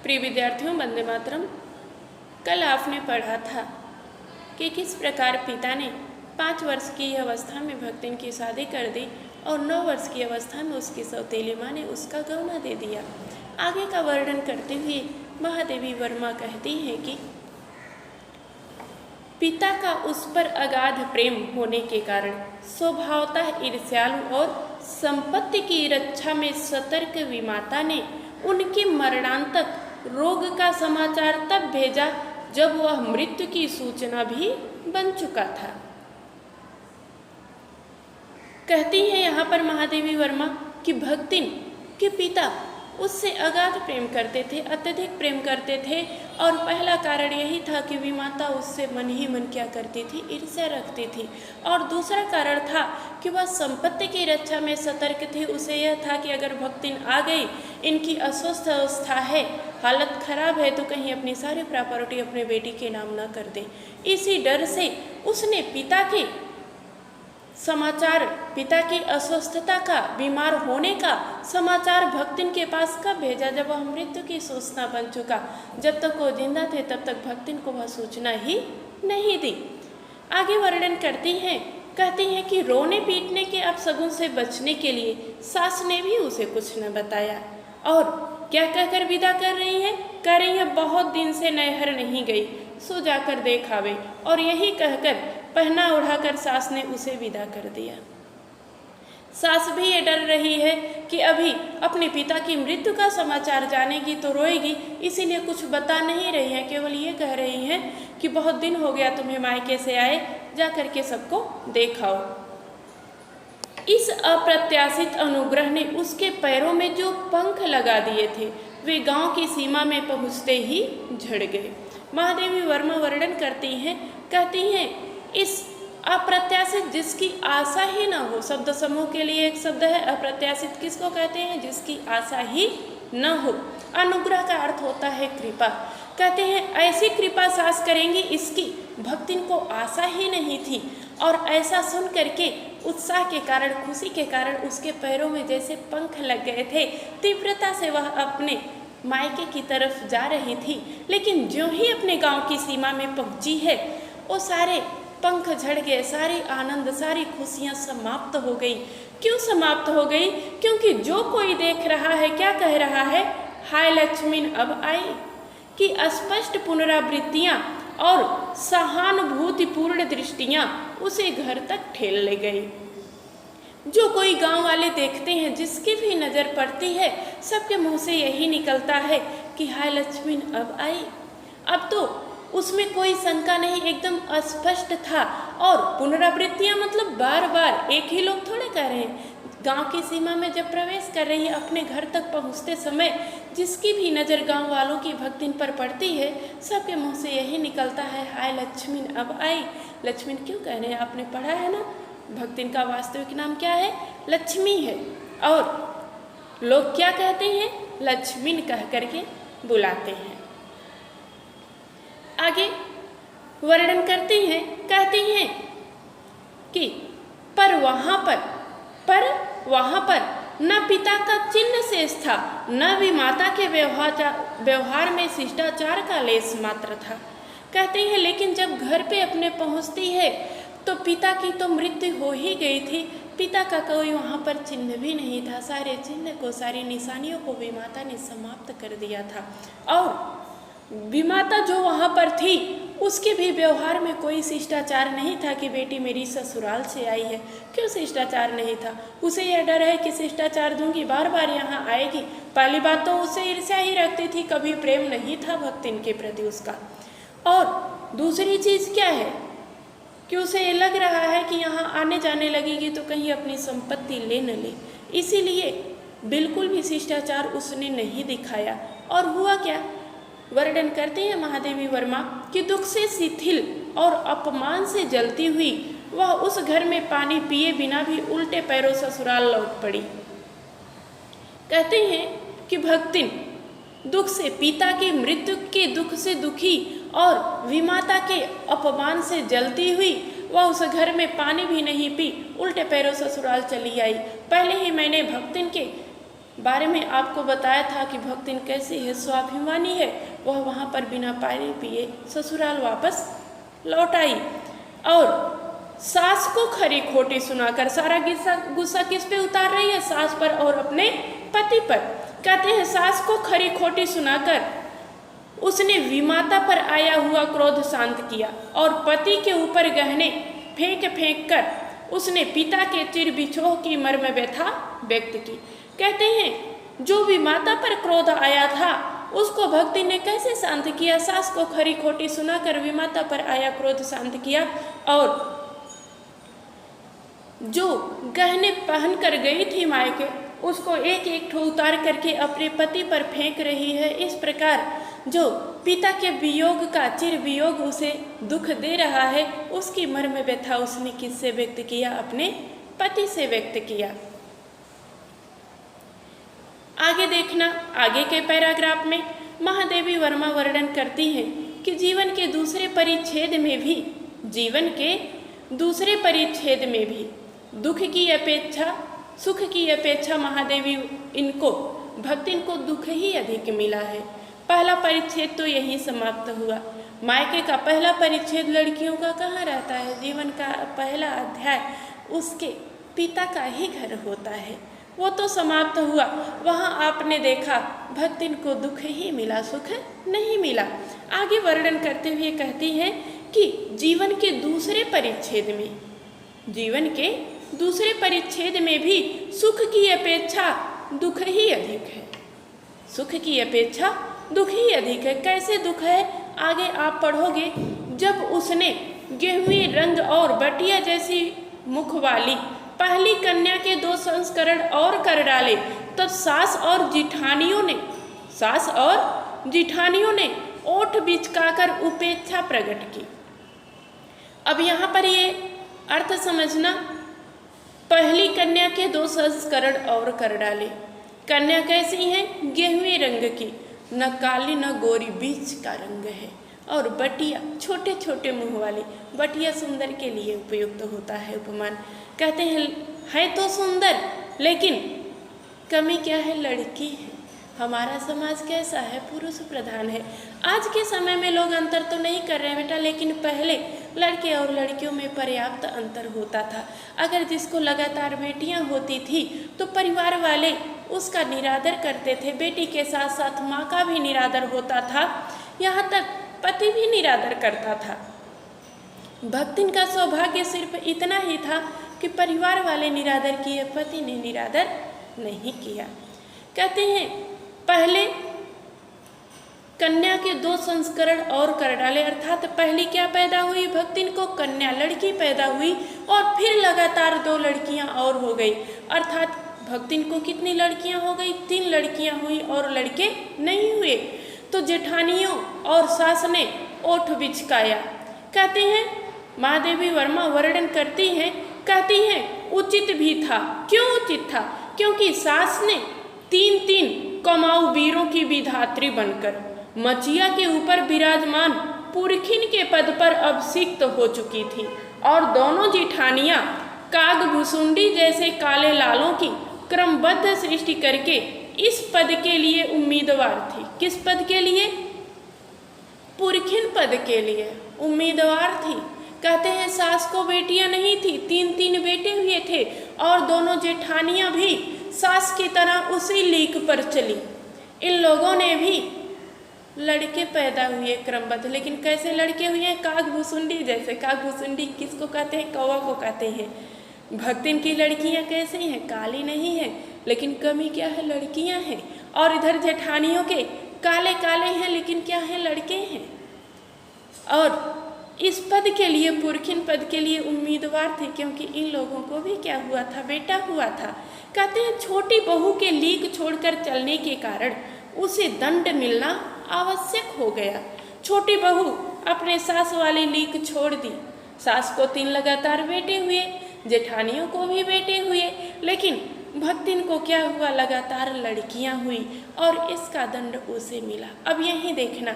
प्रिय विद्यार्थियों, वंदे मातरम। कल आपने पढ़ा था कि किस प्रकार पिता ने 5 वर्ष की अवस्था में भक्तिन की शादी कर दी और 9 वर्ष की अवस्था में उसकी सौतेली माँ ने उसका गौना दे दिया। आगे का वर्णन करते हुए महादेवी वर्मा कहती हैं कि पिता का उस पर अगाध प्रेम होने के कारण स्वभावतः ईर्ष्यालु और संपत्ति की रक्षा में सतर्क विमाता ने उनके मरणांतक रोग का समाचार तब भेजा जब वह मृत्यु की सूचना भी बन चुका था। कहती है यहाँ पर महादेवी वर्मा कि भक्तिन के पिता उससे अगाध प्रेम करते थे, अत्यधिक प्रेम करते थे और पहला कारण यही था कि विमाता उससे मन ही मन क्या करती थी, ईर्ष्या रखती थी। और दूसरा कारण था कि वह संपत्ति की रक्षा में सतर्क थी। उसे यह था कि अगर भक्तिन आ गई, इनकी अस्वस्थ अवस्था है, हालत खराब है, तो कहीं अपनी सारी प्रॉपर्टी अपने बेटी के नाम न कर दे। इसी डर से उसने पिता के समाचार, पिता की अस्वस्थता का, बीमार होने का समाचार भक्तिन के पास कब भेजा? जब वह मृत्यु की सूचना बन चुका। जब तक वो जिंदा थे तब तक भक्तिन को वह सूचना ही नहीं दी। आगे वर्णन करती हैं, कहती हैं कि रोने पीटने के अपशगुन से बचने के लिए सास ने भी उसे कुछ न बताया और क्या कहकर विदा कर रही है? कह रही है, बहुत दिन से नैहर नहीं गई, सो जाकर देख आवे। और यही कहकर पहना उड़ाकर सास ने उसे विदा कर दिया। सास भी ये डर रही है कि अभी अपने पिता की मृत्यु का समाचार जानेगी तो रोएगी, इसीलिए कुछ बता नहीं रही है। केवल ये कह रही हैं कि बहुत दिन हो गया तुम्हें मायके से आए, जा करके सबको देखाओ। इस अप्रत्याशित अनुग्रह ने उसके पैरों में जो पंख लगा दिए थे वे गांव की सीमा में पहुंचते ही झड़ गए। महादेवी वर्मा वर्णन करती हैं, कहती हैं, इस अप्रत्याशित जिसकी आशा ही न हो, शब्द समूह के लिए एक शब्द है अप्रत्याशित। किसको कहते हैं? जिसकी आशा ही न हो। अनुग्रह का अर्थ होता है कृपा। कहते हैं ऐसी कृपा सास करेंगी, इसकी भक्तिन को आशा ही नहीं थी। और ऐसा सुन करके उत्साह के कारण, खुशी के कारण उसके पैरों में जैसे पंख लग गए थे। तीव्रता से वह अपने मायके की तरफ जा रही थी, लेकिन ज्यों ही अपने गांव की सीमा में पहुंची है, वो सारे पंख झड़ गए, सारी आनंद, सारी खुशियां समाप्त हो गई। क्यों समाप्त हो गई? क्योंकि जो कोई देख रहा है क्या कह रहा है? हाय लक्ष्मीन अब आई। कि स्पष्ट पुनरावृत्तियां और सहानुभूतिपूर्ण दृष्टियां उसे घर तक ठेल ले गई। जो कोई गांव वाले देखते हैं, जिसकी भी नज़र पड़ती है, सबके मुंह से यही निकलता है कि हाय लक्ष्मीन अब आई। अब तो उसमें कोई शंका नहीं, एकदम स्पष्ट था। और पुनरावृत्तियां मतलब बार बार, एक ही लोग थोड़े कह रहे हैं। गांव की सीमा में जब प्रवेश कर रही है, अपने घर तक पहुंचते समय जिसकी भी नज़र गांव वालों की भक्तिन पर पड़ती है, सबके मुंह से यही निकलता है हाय लक्ष्मीन अब आई। लक्ष्मीन क्यों कह रहे हैं? आपने पढ़ा है ना, भक्तिन का वास्तविक नाम क्या है? लक्ष्मी है। और लोग क्या कहते हैं? लक्ष्मीन कह करके बुलाते हैं। आगे वर्णन करती हैं, कहती हैं कि पर वहाँ पर न पिता का चिन्ह शेष था, न भी माता के व्यवहार में शिष्टाचार का लेस मात्र था। कहते हैं लेकिन जब घर पे अपने पहुँचती है तो पिता की तो मृत्यु हो ही गई थी, पिता का कोई वहाँ पर चिन्ह भी नहीं था। सारे चिन्ह को, सारी निशानियों को भी माता ने समाप्त कर दिया था। और विमाता जो वहाँ पर थी, उसके भी व्यवहार में कोई शिष्टाचार नहीं था कि बेटी मेरी ससुराल से आई है। क्यों शिष्टाचार नहीं था? उसे यह डर है कि शिष्टाचार दूंगी, बार बार यहाँ आएगी। पहली बात तो उसे ईर्ष्या ही रखती थी, कभी प्रेम नहीं था भक्तिन के प्रति उसका। और दूसरी चीज़ क्या है कि उसे ये लग रहा है कि यहाँ आने जाने लगेगी तो कहीं अपनी संपत्ति ले न ले, इसीलिए बिल्कुल भी शिष्टाचार उसने नहीं दिखाया। और हुआ क्या? वर्णन करते हैं महादेवी वर्मा कि दुख से शिथिल और अपमान से जलती हुई वह उस घर में पानी पिए बिना भी उल्टे पैरों ससुराल लौट पड़ी। कहते हैं कि भक्तिन दुख से, पिता की मृत्यु के दुख से दुखी और विमाता के अपमान से जलती हुई वह उस घर में पानी भी नहीं पी, उल्टे पैरों ससुराल चली आई। पहले ही मैंने भक्तिन के बारे में आपको बताया था कि भक्तिन कैसी है, स्वाभिमानी है। वह वहाँ पर बिना पानी पिए ससुराल वापस लौट आई और सास को खरी खोटी सुनाकर सारा गुस्सा किस पे उतार रही है? सास पर और अपने पति पर। कहते हैं सास को खरी खोटी सुनाकर उसने विमाता पर आया हुआ क्रोध शांत किया और पति के ऊपर गहने फेंक फेंक कर उसने पिता के चिर बिछोह की मर्म व्यथा व्यक्त की। कहते हैं जो विमाता पर क्रोध आया था उसको भक्ति ने कैसे शांत किया? सास को खरी खोटी सुनाकर विमाता पर आया क्रोध शांत किया और जो गहने पहन कर गई थी मायके उसको एक एक ठो उतार करके अपने पति पर फेंक रही है। इस प्रकार जो पिता के वियोग का चिर वियोग उसे दुख दे रहा है उसकी मर्म व्यथा उसने किससे व्यक्त किया? अपने पति से व्यक्त किया। आगे देखना, आगे के पैराग्राफ में महादेवी वर्मा वर्णन करती हैं कि जीवन के दूसरे परिच्छेद में भी दुख की अपेक्षा सुख की अपेक्षा महादेवी इनको भक्तिन को दुख ही अधिक मिला है। पहला परिच्छेद तो यही समाप्त हुआ। मायके का पहला परिच्छेद लड़कियों का कहाँ रहता है? जीवन का पहला अध्याय उसके पिता का ही घर होता है, वो तो समाप्त हुआ। वहाँ आपने देखा भक्तिन को दुख ही मिला, सुख नहीं मिला। आगे वर्णन करते हुए कहती हैं कि जीवन के दूसरे परिच्छेद में भी सुख की अपेक्षा दुख ही अधिक है। सुख की अपेक्षा दुख ही अधिक है। कैसे दुख है? आगे आप पढ़ोगे। जब उसने गेहुए रंग और बटिया जैसी मुख वाली पहली कन्या के 2 संस्करण और कर डाले तब सास और जिठानियों ने ओठ बिचकाकर उपेक्षा प्रकट की। अब यहाँ पर ये अर्थ समझना, पहली कन्या के 2 संस्करण और कर डाले। कन्या कैसी है? गेहुए रंग की, न काली न गोरी, बीच का रंग है। और बटिया छोटे छोटे मुंह वाली। बटिया सुंदर के लिए उपयुक्त होता है उपमान। कहते हैं है तो सुंदर लेकिन कमी क्या है? लड़की है। हमारा समाज कैसा है? पुरुष प्रधान है। आज के समय में लोग अंतर तो नहीं कर रहे हैं बेटा, लेकिन पहले लड़के और लड़कियों में पर्याप्त अंतर होता था। अगर जिसको लगातार बेटियां होती थी तो परिवार वाले उसका निरादर करते थे। बेटी के साथ साथ माँ का भी निरादर होता था, यहाँ तक पति भी निरादर करता था। भक्तिन का सौभाग्य सिर्फ इतना ही था कि परिवार वाले निरादर किए, पति ने निरादर नहीं किया। कहते हैं पहले कन्या के 2 संस्करण और कर डाले, अर्थात पहली क्या पैदा हुई? भक्तिन को कन्या लड़की पैदा हुई और फिर लगातार 2 लड़कियां और हो गई। अर्थात भक्तिन को कितनी लड़कियां हो गई? 3 लड़कियां हुई और लड़के नहीं हुए। तो जेठानियों और सास ने ओठ बिचकाया। कहते हैं महादेवी वर्मा वर्णन करती हैं, कहती हैं उचित भी था। क्यों उचित था? क्योंकि सास ने 3 कमाऊ वीरों की विधात्री बनकर मचिया के ऊपर विराजमान पुरखिन के पद पर अभिषिक्त हो चुकी थी और दोनों जेठानियां कागभुसुंडी जैसे काले लालों की क्रमबद्ध सृष्टि करके इस पद के लिए उम्मीदवार थी। किस पद के लिए? पुरखिन पद के लिए उम्मीदवार थी। कहते हैं सास को बेटियां नहीं थी, 3 बेटे हुए थे और दोनों जेठानियां भी सास की तरह उसी लीक पर चली। इन लोगों ने भी लड़के पैदा हुए क्रमबद्ध, लेकिन कैसे लड़के हुए हैं? कागभुसुंडी जैसे। कागभुसुंडी किसको कहते हैं? कौवा को कहते हैं। भक्तिन की लड़कियां कैसे हैं? काली नहीं है, लेकिन कमी क्या है? लड़कियां हैं। और इधर जेठानियों के काले काले हैं, लेकिन क्या है? लड़के हैं। और इस पद के लिए, पुरखिन पद के लिए उम्मीदवार थे, क्योंकि इन लोगों को भी क्या हुआ था? बेटा हुआ था। कहते हैं छोटी बहू के लीक छोड़कर चलने के कारण उसे दंड मिलना आवश्यक हो गया। छोटी बहू अपने सास वाली लीक छोड़ दी। सास को 3 लगातार बेटे हुए, जेठानियों को भी बेटे हुए, लेकिन भक्तिन को क्या हुआ? लगातार लड़कियां हुई और इसका दंड उसे मिला। अब यही देखना,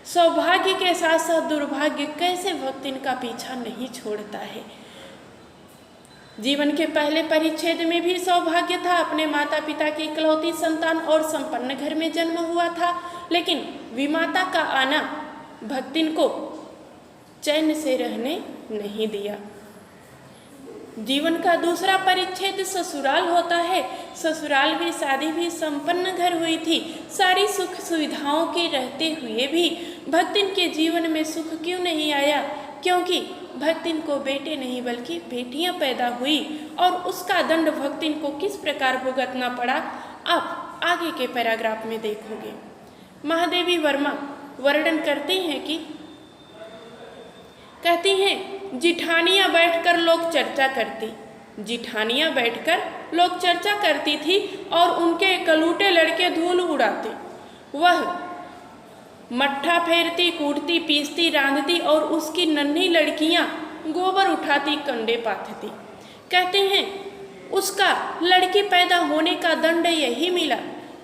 सौभाग्य के साथ साथ दुर्भाग्य कैसे भक्तिन का पीछा नहीं छोड़ता है। जीवन के पहले परिच्छेद में भी सौभाग्य था, अपने माता पिता की इकलौती संतान और संपन्न घर में जन्म हुआ था। लेकिन विमाता का आना भक्तिन को चैन से रहने नहीं दिया। जीवन का दूसरा परिच्छेद ससुराल होता है। ससुराल भी शादी भी संपन्न घर हुई थी। सारी सुख सुविधाओं के रहते हुए भी भक्तिन के जीवन में सुख क्यों नहीं आया? क्योंकि भक्तिन को बेटे नहीं बल्कि बेटियां पैदा हुई और उसका दंड भक्तिन को किस प्रकार भुगतना पड़ा आप आगे के पैराग्राफ में देखोगे। महादेवी वर्मा वर्णन करती हैं कि कहती हैं जिठानियां बैठकर लोग चर्चा करती, जिठानियां बैठकर लोग चर्चा करती थी और उनके कलूटे लड़के धूल उड़ाते। वह मट्ठा फेरती, कूटती, पीसती, रांधती और उसकी नन्ही लड़कियां गोबर उठाती, कंडे पाथती। कहते हैं उसका लड़की पैदा होने का दंड यही मिला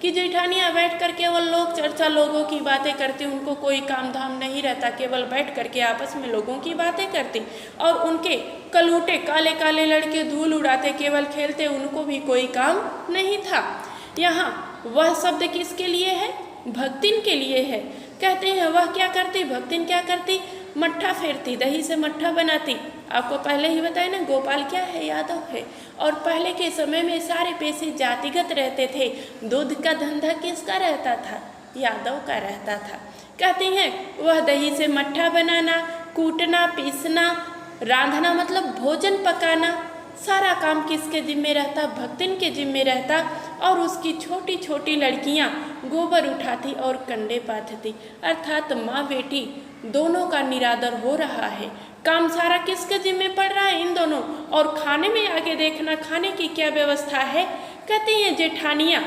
कि जेठानियां बैठ कर केवल लोग चर्चा, लोगों की बातें करती, उनको कोई काम धाम नहीं रहता, केवल बैठ करके आपस में लोगों की बातें करती और उनके कलूटे काले काले लड़के धूल उड़ाते, केवल खेलते, उनको भी कोई काम नहीं था। यहाँ वह शब्द किसके लिए है? भक्तिन के लिए है। कहते हैं वह क्या करती? भक्तिन क्या करती? मट्ठा फेरती, दही से मट्ठा बनाती। आपको पहले ही बताया ना, गोपाल क्या है? यादव है। और पहले के समय में सारे पेशे जातिगत रहते थे। दूध का धंधा किसका रहता था? यादव का रहता था। कहती हैं वह दही से मट्ठा बनाना, कूटना, पीसना, रांधना मतलब भोजन पकाना, सारा काम किसके जिम्मे रहता? भक्तिन के जिम्मे रहता। और उसकी छोटी छोटी लड़कियां गोबर उठाती और कंडे पाथती। अर्थात माँ बेटी दोनों का निरादर हो रहा है। काम सारा किसके जिम्मे पड़ रहा है? इन दोनों। और खाने में आगे देखना, खाने की क्या व्यवस्था है? कहती हैं जेठानियां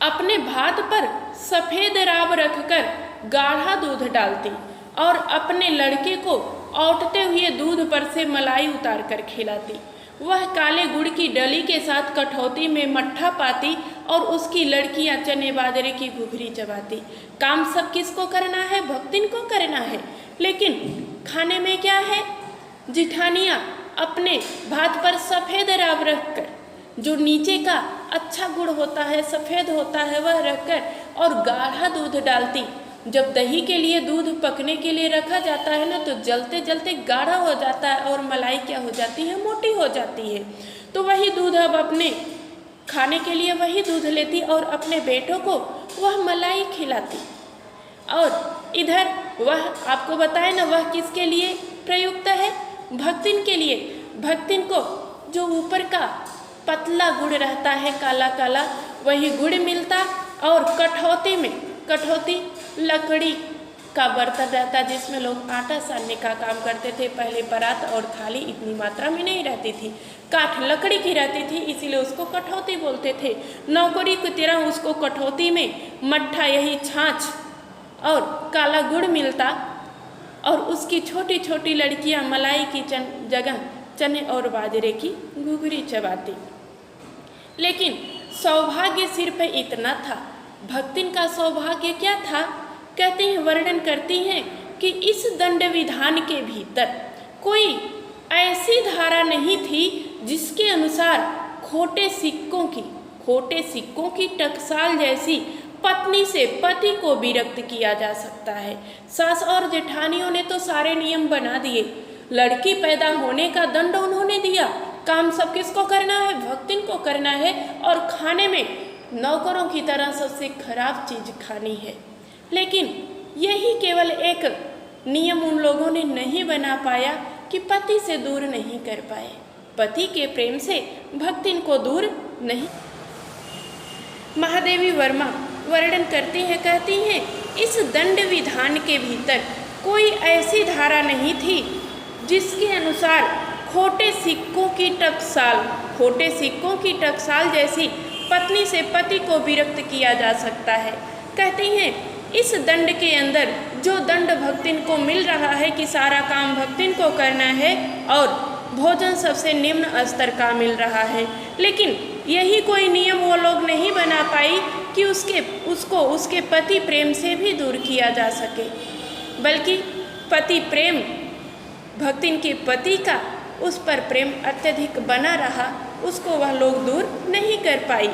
अपने भात पर सफ़ेद राब रखकर गाढ़ा दूध डालती और अपने लड़के को औटते हुए दूध पर से मलाई उतार कर खिलाती। वह काले गुड़ की डली के साथ कठौती में मट्ठा पाती और उसकी लड़कियां चने बाजरे की घुघरी चबाती। काम सब किसको करना है? भक्तिन को करना है। लेकिन खाने में क्या है? जिठानियां अपने भात पर सफ़ेद राब रखकर, जो नीचे का अच्छा गुड़ होता है, सफ़ेद होता है, वह रखकर और गाढ़ा दूध डालती। जब दही के लिए दूध पकने के लिए रखा जाता है ना, तो जलते जलते गाढ़ा हो जाता है और मलाई क्या हो जाती है? मोटी हो जाती है। तो वही दूध अब अपने खाने के लिए वही दूध लेती और अपने बेटों को वह मलाई खिलाती। और इधर वह आपको बताए ना, वह किसके लिए प्रयुक्त है? भक्तिन के लिए। भक्तिन को जो ऊपर का पतला गुड़ रहता है, काला काला, वही गुड़ मिलता और कठौती में, कठौती लकड़ी का बर्तन रहता जिसमें लोग आटा सानने का काम करते थे। पहले परात और थाली इतनी मात्रा में नहीं रहती थी, काठ लकड़ी की रहती थी, इसीलिए उसको कठौती बोलते थे। नौकरी की तरह उसको कठौती में मट्ठा, यही छाछ और काला गुड़ मिलता और उसकी छोटी छोटी लड़कियां मलाई की जगह चने और बाजरे की घुघरी चबाती। लेकिन सौभाग्य सिर्फ इतना था। भक्तिन का सौभाग्य क्या था? कहते हैं, वर्णन करती हैं कि इस दंड विधान के भीतर कोई ऐसी धारा नहीं थी जिसके अनुसार खोटे सिक्कों की टकसाल जैसी पत्नी से पति को विरक्त किया जा सकता है। सास और जेठानियों ने तो सारे नियम बना दिए, लड़की पैदा होने का दंड उन्होंने दिया, काम सब किसको करना है? भक्तिन को करना है। और खाने में नौकरों की तरह सबसे खराब चीज खानी है। लेकिन यही केवल एक नियम उन लोगों ने नहीं बना पाया कि पति से दूर नहीं कर पाए, पति के प्रेम से भक्तिन को दूर नहीं। महादेवी वर्मा वर्णन करती हैं, कहती हैं इस दंड विधान के भीतर कोई ऐसी धारा नहीं थी जिसके अनुसार खोटे सिक्कों की टकसाल जैसी पत्नी से पति को विरक्त किया जा सकता है। कहती हैं इस दंड के अंदर जो दंड भक्तिन को मिल रहा है कि सारा काम भक्तिन को करना है और भोजन सबसे निम्न स्तर का मिल रहा है, लेकिन यही कोई नियम वो लोग नहीं बना पाई कि उसको उसके पति प्रेम से भी दूर किया जा सके, बल्कि पति प्रेम भक्तिन के पति का उस पर प्रेम अत्यधिक बना रहा, उसको वह लोग दूर नहीं कर पाई।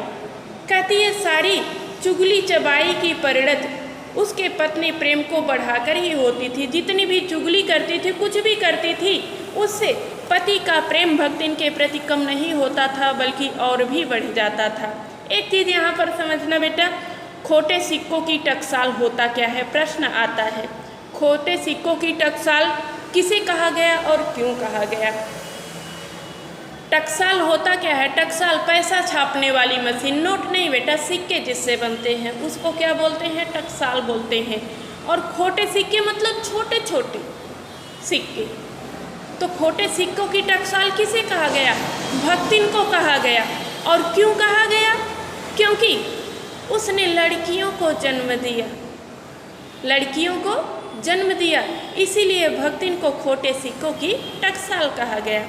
कहती है सारी चुगली चबाई की परिणत उसके पत्नी प्रेम को बढ़ाकर ही होती थी। जितनी भी चुगली करती थी, कुछ भी करती थी, उससे पति का प्रेम भक्तिन के प्रति कम नहीं होता था, बल्कि और भी बढ़ जाता था। एक चीज़ यहाँ पर समझना बेटा, खोटे सिक्कों की टकसाल होता क्या है, प्रश्न आता है। खोटे सिक्कों की टकसाल किसे कहा गया और क्यों कहा गया? टकसाल होता क्या है? टकसाल पैसा छापने वाली मशीन, नोट नहीं बेटा, सिक्के जिससे बनते हैं उसको क्या बोलते हैं? टकसाल बोलते हैं। और खोटे सिक्के मतलब छोटे छोटे सिक्के। तो खोटे सिक्कों की टकसाल किसे कहा गया? भक्तिन को कहा गया। और क्यों कहा गया? क्योंकि उसने लड़कियों को जन्म दिया, लड़कियों को जन्म दिया, इसीलिए भक्तिन को खोटे सिक्कों की टकसाल कहा गया।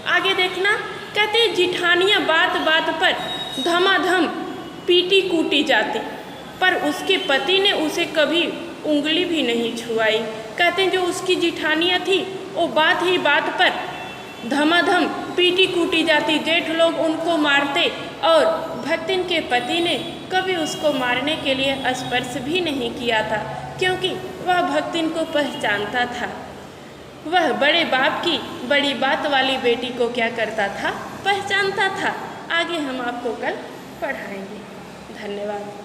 आगे देखना, कहते जिठानियाँ बात बात पर धमाधम पीटी कूटी जाती, पर उसके पति ने उसे कभी उंगली भी नहीं छुआई। कहते जो उसकी जिठानियाँ थी वो बात ही बात पर धमाधम पीटी कूटी जाती, जेठ लोग उनको मारते, और भक्तिन के पति ने कभी उसको मारने के लिए स्पर्श भी नहीं किया था, क्योंकि वह भक्तिन को पहचानता था। वह बड़े बाप की बड़ी बात वाली बेटी को क्या करता था? पहचानता था। आगे हम आपको कल पढ़ाएंगे। धन्यवाद।